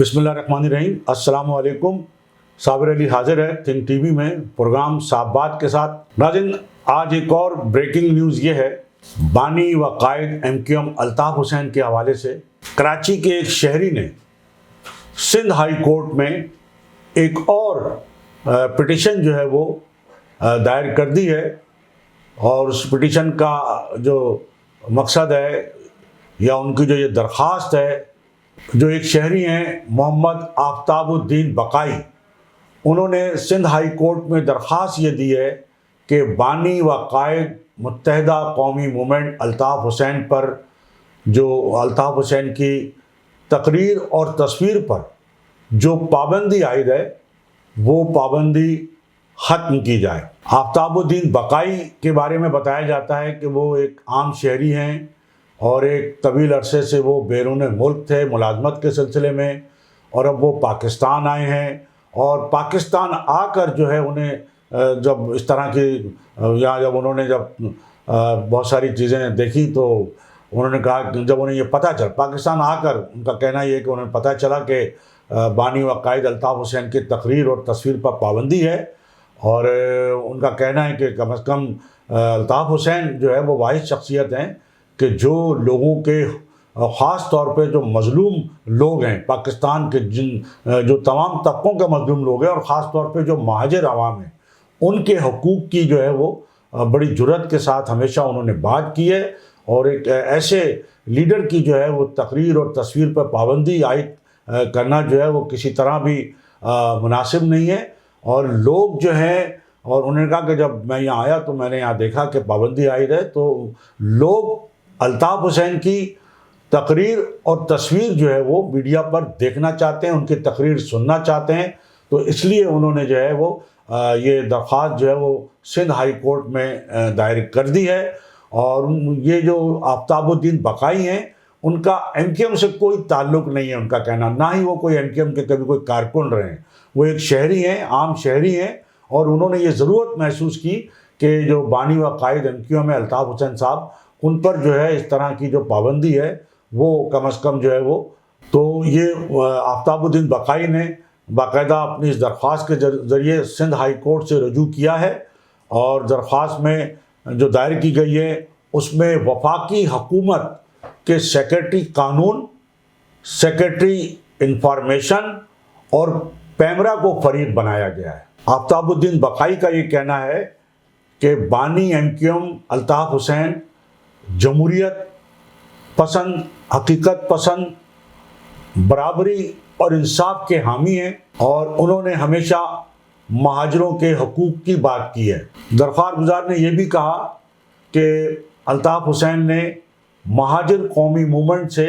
بسم اللہ الرحمن الرحیم۔ السلام علیکم۔ صابر علی حاضر ہے تھنک ٹی وی میں پروگرام صاحب بات کے ساتھ۔ ناظرین، آج ایک اور بریکنگ نیوز یہ ہے بانی و قائد M Q M Altaf Hussain کے حوالے سے۔ کراچی کے ایک شہری نے سندھ ہائی کورٹ میں ایک اور پٹیشن جو ہے وہ دائر کر دی ہے، اور اس پٹیشن کا جو مقصد ہے یا ان کی جو یہ درخواست ہے، جو ایک شہری ہیں محمد آفتاب الدین بقائی، انہوں نے سندھ ہائی کورٹ میں درخواست یہ دی ہے کہ بانی و قائد متحدہ قومی موومنٹ الطاف حسین پر جو الطاف حسین کی تقریر اور تصویر پر جو پابندی عائد ہے وہ پابندی ختم کی جائے۔ آفتاب الدین بقائی کے بارے میں بتایا جاتا ہے کہ وہ ایک عام شہری ہیں اور ایک طویل عرصے سے وہ بیرون ملک تھے ملازمت کے سلسلے میں، اور اب وہ پاکستان آئے ہیں، اور پاکستان آ کر جو ہے انہیں جب اس طرح کی جب انہوں نے بہت ساری چیزیں دیکھی تو انہوں نے کہا کہ جب انہیں یہ پتہ چلا، پاکستان آ کر ان کا کہنا یہ ہے کہ انہیں پتہ چلا کہ بانی و قائد الطاف حسین کی تقریر اور تصویر پر پابندی ہے، اور ان کا کہنا ہے کہ کم از کم الطاف حسین جو ہے وہ واحد شخصیت ہیں کہ جو لوگوں کے خاص طور پہ جو مظلوم لوگ ہیں پاکستان کے، جو تمام طبقوں کے مظلوم لوگ ہیں، اور خاص طور پہ جو مہاجر عوام ہیں، ان کے حقوق کی جو ہے وہ بڑی جرأت کے ساتھ ہمیشہ انہوں نے بات کی ہے، اور ایک ایسے لیڈر کی جو ہے وہ تقریر اور تصویر پر پابندی عائد کرنا جو ہے وہ کسی طرح بھی مناسب نہیں ہے۔ اور لوگ جو ہیں، اور انہوں نے کہا کہ جب میں یہاں آیا تو میں نے یہاں دیکھا کہ پابندی عائد ہے، تو لوگ الطاف حسین کی تقریر اور تصویر جو ہے وہ میڈیا پر دیکھنا چاہتے ہیں، ان کی تقریر سننا چاہتے ہیں، تو اس لیے انہوں نے جو ہے وہ یہ درخواست جو ہے وہ سندھ ہائی کورٹ میں دائر کر دی ہے۔ اور یہ جو آفتاب الدین بقائی ہیں، ان کا ایم کیو ایم سے کوئی تعلق نہیں ہے، ان کا کہنا، نہ ہی وہ کوئی ایم کیو ایم کے کبھی کوئی کارکن رہے ہیں، وہ ایک شہری ہیں، عام شہری ہیں، اور انہوں نے یہ ضرورت محسوس کی کہ جو بانی و قائد ایم کیو ایم ہے الطاف حسین صاحب، ان پر جو ہے اس طرح کی جو پابندی ہے وہ کم از کم جو ہے وہ، تو یہ آفتاب الدین بقائی نے باقاعدہ اپنی اس درخواست کے ذریعے سندھ ہائی کورٹ سے رجوع کیا ہے، اور درخواست میں جو دائر کی گئی ہے اس میں وفاقی حکومت کے سیکرٹری قانون، سیکرٹری انفارمیشن اور پیمرا کو فریق بنایا گیا ہے۔ آفتاب الدین بقائی کا یہ کہنا ہے کہ بانی M Q M Altaf Hussain جمہوریت پسند، حقیقت پسند، برابری اور انصاف کے حامی ہیں، اور انہوں نے ہمیشہ مہاجروں کے حقوق کی بات کی ہے۔ درخواست گزار نے یہ بھی کہا کہ الطاف حسین نے مہاجر قومی موومنٹ سے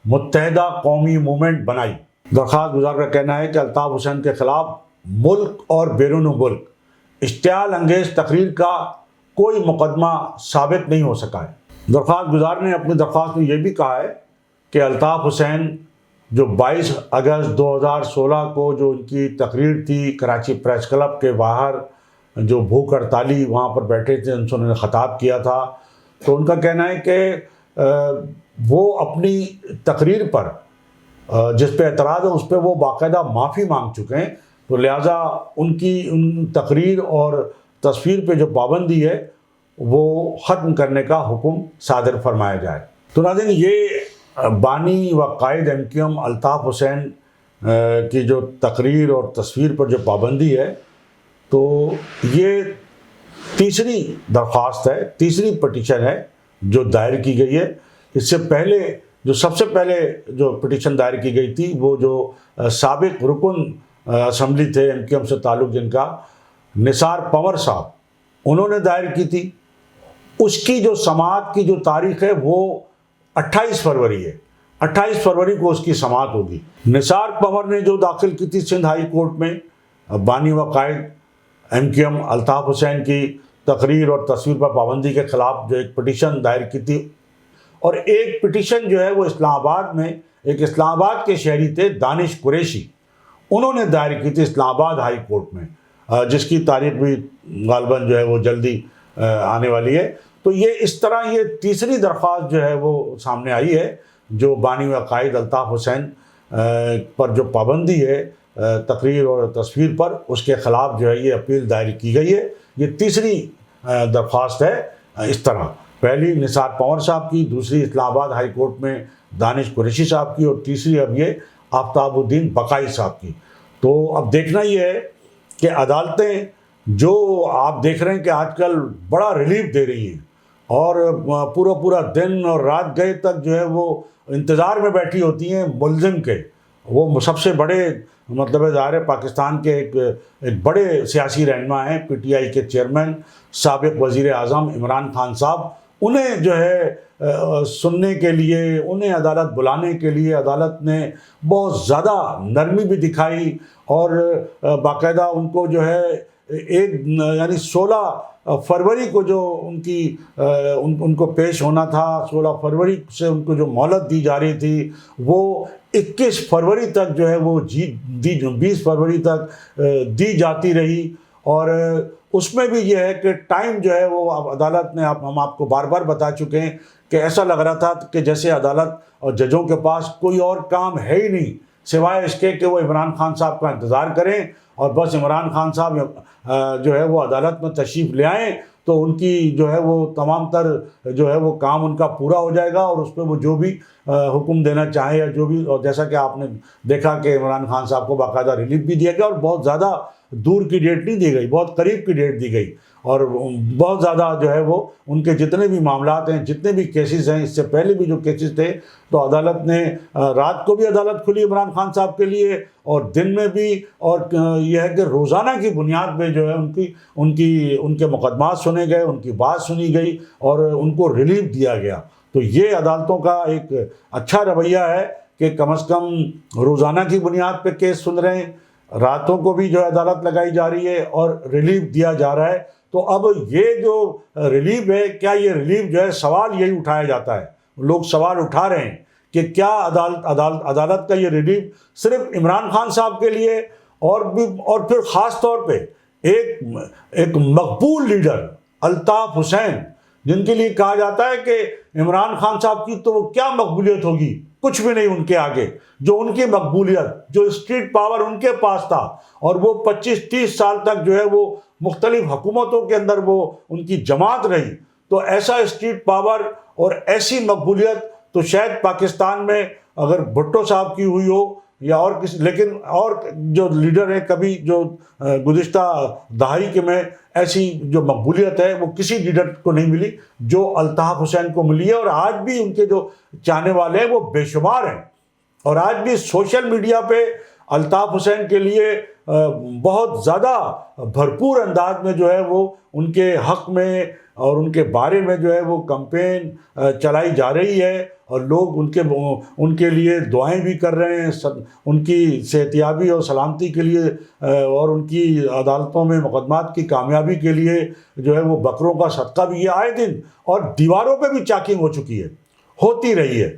متحدہ قومی موومنٹ بنائی۔ درخواست گزار کا کہنا ہے کہ الطاف حسین کے خلاف ملک اور بیرون ملک اشتعال انگیز تقریر کا کوئی مقدمہ ثابت نہیں ہو سکا ہے۔ درخواست گزار نے اپنی درخواست میں یہ بھی کہا ہے کہ الطاف حسین جو 22 اگست 2016 کو جو ان کی تقریر تھی کراچی پریس کلب کے باہر، جو بھوک ہڑتالی وہاں پر بیٹھے تھے، ان سے انہوں نے خطاب کیا تھا، تو ان کا کہنا ہے کہ وہ اپنی تقریر پر جس پہ اعتراض ہے اس پہ وہ باقاعدہ معافی مانگ چکے ہیں، تو لہٰذا ان تقریر اور تصویر پہ جو پابندی ہے وہ ختم کرنے کا حکم صادر فرمایا جائے۔ تو ناظرین، یہ بانی و قائد M Q M Altaf Hussain کی جو تقریر اور تصویر پر جو پابندی ہے، تو یہ تیسری درخواست ہے، تیسری پٹیشن ہے جو دائر کی گئی ہے۔ اس سے پہلے جو سب سے پہلے جو پٹیشن دائر کی گئی تھی وہ جو سابق رکن اسمبلی تھے ایم کیو ایم سے تعلق جن کا، نثار پنور صاحب، انہوں نے دائر کی تھی۔ اس کی جو سماعت کی جو تاریخ ہے وہ 28 فروری ہے، 28 فروری کو اس کی سماعت ہوگی۔ نثار پنور نے جو داخل کی تھی سندھ ہائی کورٹ میں بانی و قائد M Q M Altaf Hussain کی تقریر اور تصویر پر پابندی کے خلاف جو ایک پٹیشن دائر کی تھی، اور ایک پٹیشن جو ہے وہ اسلام آباد میں ایک اسلام آباد کے شہری تھے دانش قریشی، انہوں نے دائر کی تھی اسلام آباد ہائی کورٹ میں، جس کی تاریخ بھی غالباً جو ہے وہ جلدی آنے والی ہے۔ تو یہ اس طرح یہ تیسری درخواست جو ہے وہ سامنے آئی ہے جو بانی و قائد الطاف حسین پر جو پابندی ہے تقریر اور تصویر پر، اس کے خلاف جو ہے یہ اپیل دائر کی گئی ہے۔ یہ تیسری درخواست ہے اس طرح، پہلی نثار پنور صاحب کی، دوسری اسلام آباد ہائی کورٹ میں دانش قریشی صاحب کی، اور تیسری اب یہ آفتاب الدین بقائی صاحب کی۔ تو اب دیکھنا یہ ہے کہ عدالتیں جو آپ دیکھ رہے ہیں کہ آج کل بڑا ریلیف دے رہی ہیں، اور پورا دن اور رات گئے تک جو ہے وہ انتظار میں بیٹھی ہوتی ہیں ملزم کے۔ وہ سب سے بڑے مطلب ظاہر پاکستان کے ایک بڑے سیاسی رہنما ہیں، پی ٹی آئی کے چیئرمین سابق وزیر اعظم عمران خان صاحب، انہیں جو ہے سننے کے لیے، انہیں عدالت بلانے کے لیے عدالت نے بہت زیادہ نرمی بھی دکھائی، اور باقاعدہ ان کو جو ہے یعنی 16 فروری کو جو ان کو پیش ہونا تھا، 16 فروری سے ان کو جو مہلت دی جا رہی تھی، وہ 21 فروری تک جو ہے وہ 20 فروری تک دی جاتی رہی۔ اور اس میں بھی یہ ہے کہ ٹائم جو ہے وہ عدالت نے، ہم آپ کو بار بار بتا چکے ہیں کہ ایسا لگ رہا تھا کہ جیسے عدالت اور ججوں کے پاس کوئی اور کام ہے ہی نہیں سوائے اس کے کہ وہ عمران خان صاحب کا انتظار کریں، اور بس عمران خان صاحب جو ہے وہ عدالت میں تشریف لے آئیں تو ان کی جو ہے وہ تمام تر جو ہے وہ کام ان کا پورا ہو جائے گا، اور اس پہ وہ جو بھی حکم دینا چاہیں یا جو بھی، اور جیسا کہ آپ نے دیکھا کہ عمران خان صاحب کو باقاعدہ ریلیف بھی دیا گیا، اور بہت زیادہ دور کی ڈیٹ نہیں دی گئی، بہت قریب کی ڈیٹ دی گئی، اور بہت زیادہ جو ہے وہ ان کے جتنے بھی معاملات ہیں، جتنے بھی کیسز ہیں، اس سے پہلے بھی جو کیسز تھے، تو عدالت نے رات کو بھی عدالت کھلی عمران خان صاحب کے لیے اور دن میں بھی، اور یہ ہے کہ روزانہ کی بنیاد پہ جو ہے ان کے مقدمات سنے گئے، ان کی بات سنی گئی اور ان کو ریلیف دیا گیا۔ تو یہ عدالتوں کا ایک اچھا رویہ ہے کہ کم از کم روزانہ کی بنیاد پہ کیس سن رہے ہیں، راتوں کو بھی جو ہے عدالت لگائی جا رہی ہے اور ریلیف دیا جا رہا ہے۔ تو اب یہ جو ریلیف ہے، کیا یہ ریلیف جو ہے، سوال یہی اٹھایا جاتا ہے، لوگ سوال اٹھا رہے ہیں کہ کیا عدالت کا یہ ریلیف صرف عمران خان صاحب کے لیے، اور پھر خاص طور پہ ایک مقبول لیڈر الطاف حسین، جن کے لیے کہا جاتا ہے کہ عمران خان صاحب کی تو وہ کیا مقبولیت ہوگی، کچھ بھی نہیں ان کے آگے، جو ان کی مقبولیت، جو اسٹریٹ پاور ان کے پاس تھا، اور وہ 25-30 سال تک جو ہے وہ مختلف حکومتوں کے اندر وہ ان کی جماعت رہی، تو ایسا اسٹریٹ پاور اور ایسی مقبولیت تو شاید پاکستان میں اگر بھٹو صاحب کی ہوئی ہو یا اور کسی، لیکن اور جو لیڈر ہیں کبھی جو گزشتہ دہائی کے میں ایسی جو مقبولیت ہے وہ کسی لیڈر کو نہیں ملی جو الطاف حسین کو ملی ہے، اور آج بھی ان کے جو چاہنے والے ہیں وہ بے شمار ہیں، اور آج بھی سوشل میڈیا پہ الطاف حسین کے لیے بہت زیادہ بھرپور انداز میں جو ہے وہ ان کے حق میں اور ان کے بارے میں جو ہے وہ کمپین چلائی جا رہی ہے، اور لوگ ان کے لیے دعائیں بھی کر رہے ہیں، ان کی صحتیابی اور سلامتی کے لیے، اور ان کی عدالتوں میں مقدمات کی کامیابی کے لیے جو ہے وہ بکروں کا صدقہ بھی ہے آئے دن، اور دیواروں پہ بھی چاکنگ ہو چکی ہے، ہوتی رہی ہے۔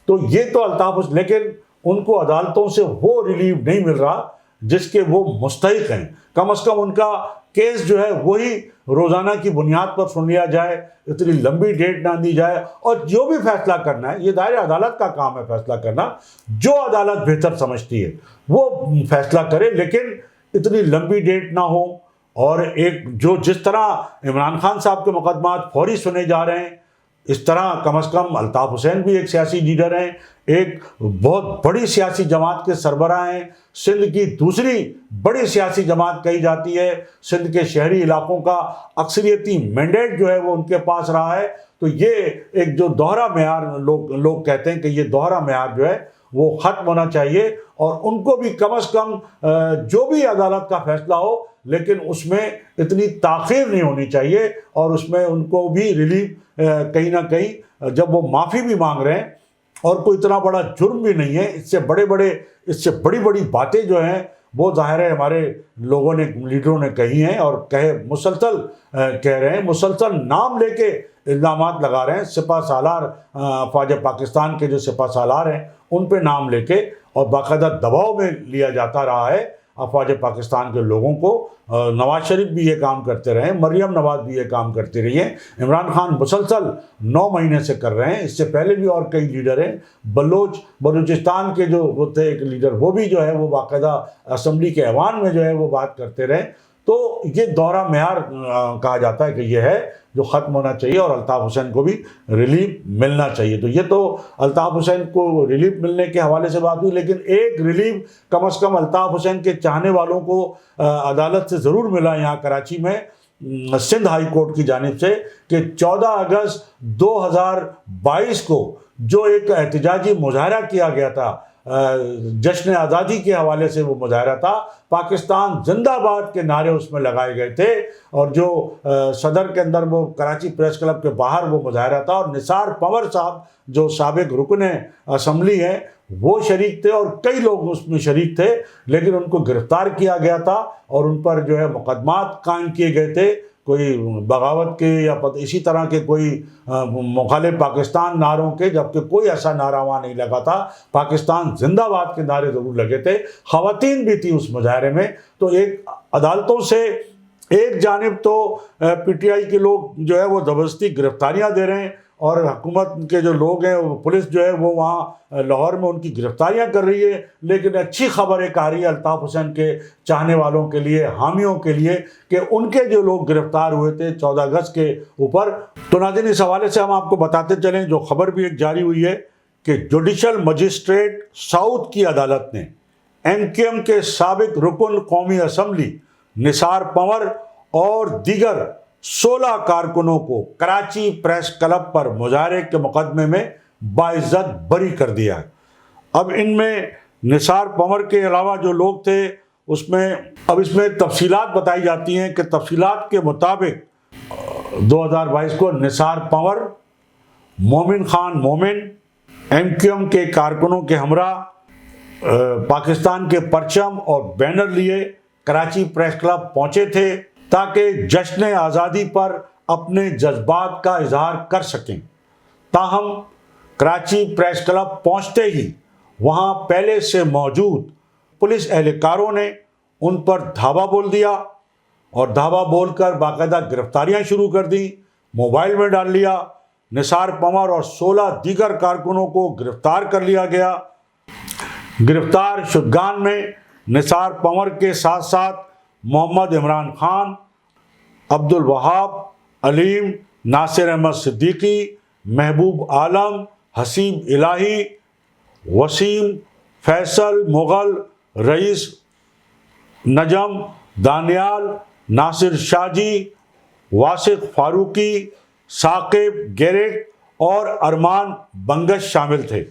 تو یہ تو الطاف، لیکن ان کو عدالتوں سے وہ ریلیف نہیں مل رہا جس کے وہ مستحق ہیں۔ کم از کم ان کا کیس جو ہے وہی روزانہ کی بنیاد پر سن لیا جائے، اتنی لمبی ڈیٹ نہ دی جائے، اور جو بھی فیصلہ کرنا ہے، یہ دائرہ عدالت کا کام ہے فیصلہ کرنا، جو عدالت بہتر سمجھتی ہے وہ فیصلہ کرے، لیکن اتنی لمبی ڈیٹ نہ ہو، اور جس طرح عمران خان صاحب کے مقدمات فوری سنے جا رہے ہیں، اس طرح کم از کم الطاف حسین بھی ایک سیاسی لیڈر ہیں، ایک بہت بڑی سیاسی جماعت کے سربراہ ہیں، سندھ کی دوسری بڑی سیاسی جماعت کہی جاتی ہے، سندھ کے شہری علاقوں کا اکثریتی مینڈیٹ جو ہے وہ ان کے پاس رہا ہے۔ تو یہ ایک جو دوہرا معیار لوگ کہتے ہیں کہ یہ دوہرا معیار جو ہے وہ ختم ہونا چاہیے، اور ان کو بھی کم از کم جو بھی عدالت کا فیصلہ ہو، لیکن اس میں اتنی تاخیر نہیں ہونی چاہیے، اور اس میں ان کو بھی ریلیف کہیں نہ کہیں، جب وہ معافی بھی مانگ رہے ہیں، اور کوئی اتنا بڑا جرم بھی نہیں ہے، اس سے بڑی بڑی باتیں جو ہیں وہ ظاہر ہے ہمارے لوگوں نے، لیڈروں نے کہی ہیں، اور مسلسل کہہ رہے ہیں، مسلسل نام لے کے الزامات لگا رہے ہیں، سپہ سالار، فوج پاکستان کے جو سپہ سالار ہیں ان پہ نام لے کے، اور باقاعدہ دباؤ میں لیا جاتا رہا ہے افواج پاکستان کے لوگوں کو. نواز شریف بھی یہ کام کرتے رہے, مریم نواز بھی یہ کام کرتی رہی ہیں, عمران خان مسلسل 9 مہینے سے کر رہے ہیں. اس سے پہلے بھی اور کئی لیڈر ہیں. بلوچستان کے جو وہ تھے ایک لیڈر, وہ بھی جو ہے وہ باقاعدہ اسمبلی کے ایوان میں جو ہے وہ بات کرتے رہے. تو یہ دورہ معیار کہا جاتا ہے کہ یہ ہے جو ختم ہونا چاہیے, اور الطاف حسین کو بھی ریلیف ملنا چاہیے. تو یہ تو الطاف حسین کو ریلیف ملنے کے حوالے سے بات ہوئی, لیکن ایک ریلیف کم از کم الطاف حسین کے چاہنے والوں کو عدالت سے ضرور ملا یہاں کراچی میں, سندھ ہائی کورٹ کی جانب سے, کہ 14 اگست 2022 کو جو ایک احتجاجی مظاہرہ کیا گیا تھا, جشن آزادی کے حوالے سے وہ مظاہرہ تھا, پاکستان زندہ باد کے نعرے اس میں لگائے گئے تھے, اور جو صدر کے اندر وہ کراچی پریس کلب کے باہر وہ مظاہرہ تھا, اور نثار پنور صاحب جو سابق رکن اسمبلی ہیں وہ شریک تھے, اور کئی لوگ اس میں شریک تھے, لیکن ان کو گرفتار کیا گیا تھا اور ان پر جو ہے مقدمات قائم کیے گئے تھے, کوئی بغاوت کے یا اسی طرح کے کوئی مخالف پاکستان نعروں کے, جبکہ کوئی ایسا نعرہ وہاں نہیں لگا تھا. پاکستان زندہ باد کے نعرے ضرور لگے تھے, خواتین بھی تھی اس مظاہرے میں. تو ایک عدالتوں سے ایک جانب تو پی ٹی آئی کے لوگ جو ہے وہ زبردستی گرفتاریاں دے رہے ہیں, اور حکومت کے جو لوگ ہیں, پولیس جو ہے وہ وہاں لاہور میں ان کی گرفتاریاں کر رہی ہے. لیکن اچھی خبر ایک آ رہی ہے الطاف حسین کے چاہنے والوں کے لیے, حامیوں کے لیے, کہ ان کے جو لوگ گرفتار ہوئے تھے 14 اگست کے اوپر. تو ناظرین, اس حوالے سے ہم آپ کو بتاتے چلیں, جو خبر بھی ایک جاری ہوئی ہے کہ جوڈیشل مجسٹریٹ ساؤتھ کی عدالت نے MQM کے سابق رکن قومی اسمبلی نثار پنور اور دیگر 16 کارکنوں کو کراچی پریس کلب پر مظاہرے کے مقدمے میں باعزت بری کر دیا ہے. اب ان میں نثار پنور کے علاوہ جو لوگ تھے اس میں تفصیلات بتائی جاتی ہیں کہ تفصیلات کے مطابق 2022 کو نثار پنور, مومن خان مومن MQM کے کارکنوں کے ہمراہ پاکستان کے پرچم اور بینر لیے کراچی پریس کلب پہنچے تھے تاکہ جشن آزادی پر اپنے جذبات کا اظہار کر سکیں. تاہم کراچی پریس کلب پہنچتے ہی وہاں پہلے سے موجود پولیس اہلکاروں نے ان پر دھاوا بول دیا, اور دھاوا بول کر باقاعدہ گرفتاریاں شروع کر دیں, موبائل میں ڈال لیا. نثار پنور اور 16 دیگر کارکنوں کو گرفتار کر لیا گیا. گرفتار شدگان میں نثار پنور کے ساتھ ساتھ محمد عمران خان, عبد الوہاب علیم, ناصر احمد صدیقی, محبوب عالم, حسیب الہی, وسیم, فیصل مغل, رئیس نجم, دانیال, ناصر شاہ جی, واسق فاروقی, ثاقب گیرک اور ارمان بنگش شامل تھے.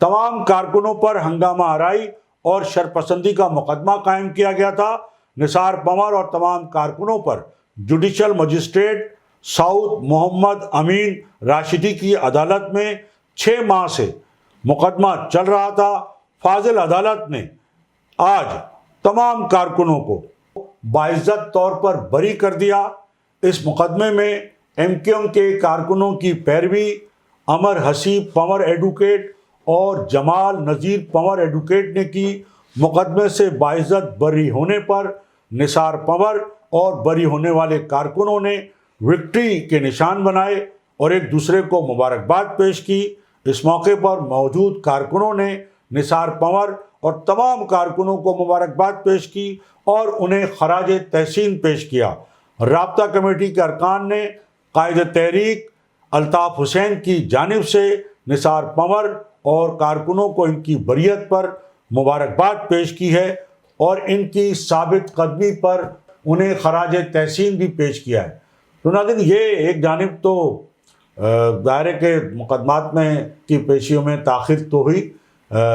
تمام کارکنوں پر ہنگامہ آرائی اور شرپسندی کا مقدمہ قائم کیا گیا تھا. نثار پنور اور تمام کارکنوں پر جوڈیشل مجسٹریٹ ساؤتھ محمد امین راشدی کی عدالت میں 6 ماہ سے مقدمہ چل رہا تھا. فاضل عدالت نے آج تمام کارکنوں کو باعزت طور پر بری کر دیا. اس مقدمے میں MQM کے کارکنوں کی پیروی امر حسیب پنور ایڈوکیٹ اور جمال نذیر پنور ایڈوکیٹ نے کی. مقدمے سے باعزت بری ہونے پر نثار پنور اور بری ہونے والے کارکنوں نے وکٹری کے نشان بنائے اور ایک دوسرے کو مبارکباد پیش کی. اس موقع پر موجود کارکنوں نے نثار پنور اور تمام کارکنوں کو مبارکباد پیش کی اور انہیں خراج تحسین پیش کیا. رابطہ کمیٹی کے ارکان نے قائد تحریک الطاف حسین کی جانب سے نثار پنور اور کارکنوں کو ان کی بریت پر مبارکباد پیش کی ہے اور ان کی ثابت قدمی پر انہیں خراج تحسین بھی پیش کیا ہے. تو ناظرین, یہ ایک جانب تو دائرے کے مقدمات میں کی پیشیوں میں تاخیر تو ہوئی,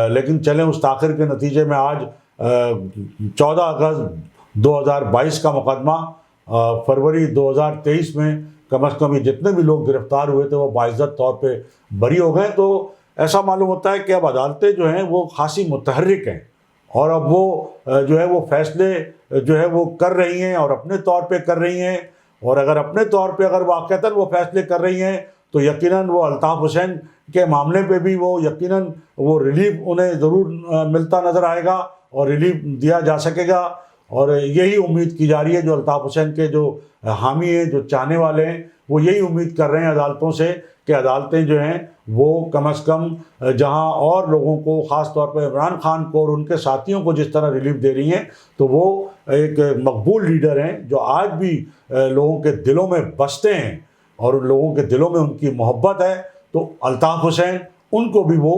لیکن چلیں اس تاخیر کے نتیجے میں آج 14 اگست 2022 کا مقدمہ فروری 2023 میں کم از کم جتنے بھی لوگ گرفتار ہوئے تھے وہ باعزت طور پہ بری ہو گئے. تو ایسا معلوم ہوتا ہے کہ اب عدالتیں جو ہیں وہ خاصی متحرک ہیں, اور اب وہ جو ہے وہ فیصلے جو ہے وہ کر رہی ہیں اور اپنے طور پہ کر رہی ہیں. اور اگر اپنے طور پہ اگر واقعتاً وہ فیصلے کر رہی ہیں تو یقیناً وہ الطاف حسین کے معاملے پہ بھی وہ یقیناً وہ ریلیف انہیں ضرور ملتا نظر آئے گا, اور ریلیف دیا جا سکے گا، اور یہی امید کی جا رہی ہے، جو الطاف حسین کے جو حامی ہیں، جو چاہنے والے ہیں، وہ یہی امید کر رہے ہیں عدالتوں سے کہ عدالتیں جو ہیں وہ کم از کم جہاں اور لوگوں کو، خاص طور پر عمران خان کو اور ان کے ساتھیوں کو جس طرح ریلیف دے رہی ہیں، تو وہ ایک مقبول لیڈر ہیں جو آج بھی لوگوں کے دلوں میں بستے ہیں اور لوگوں کے دلوں میں ان کی محبت ہے، تو الطاف حسین ان کو بھی وہ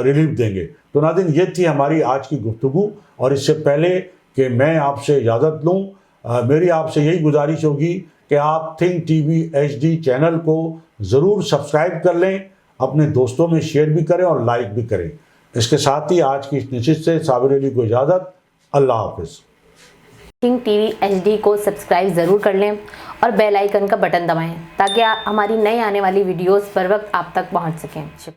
ریلیف دیں گے۔ تو ناظرین، یہ تھی ہماری آج کی گفتگو، اور اس سے پہلے کہ میں آپ سے اجازت لوں، میری آپ سے یہی گزارش ہوگی کہ آپ think T V HD channel کو ضرور سبسکرائب کر لیں، اپنے دوستوں میں شیئر بھی کریں اور لائک بھی کریں۔ اس کے ساتھ ہی آج کی اس نشست سے صابر علی کو اجازت، اللہ حافظ۔ تھنک ٹی وی HD کو سبسکرائب ضرور کر لیں اور بیل آئیکن کا بٹن دبائیں تاکہ ہماری نئی آنے والی ویڈیوز پر وقت آپ تک پہنچ سکیں۔ شکریہ۔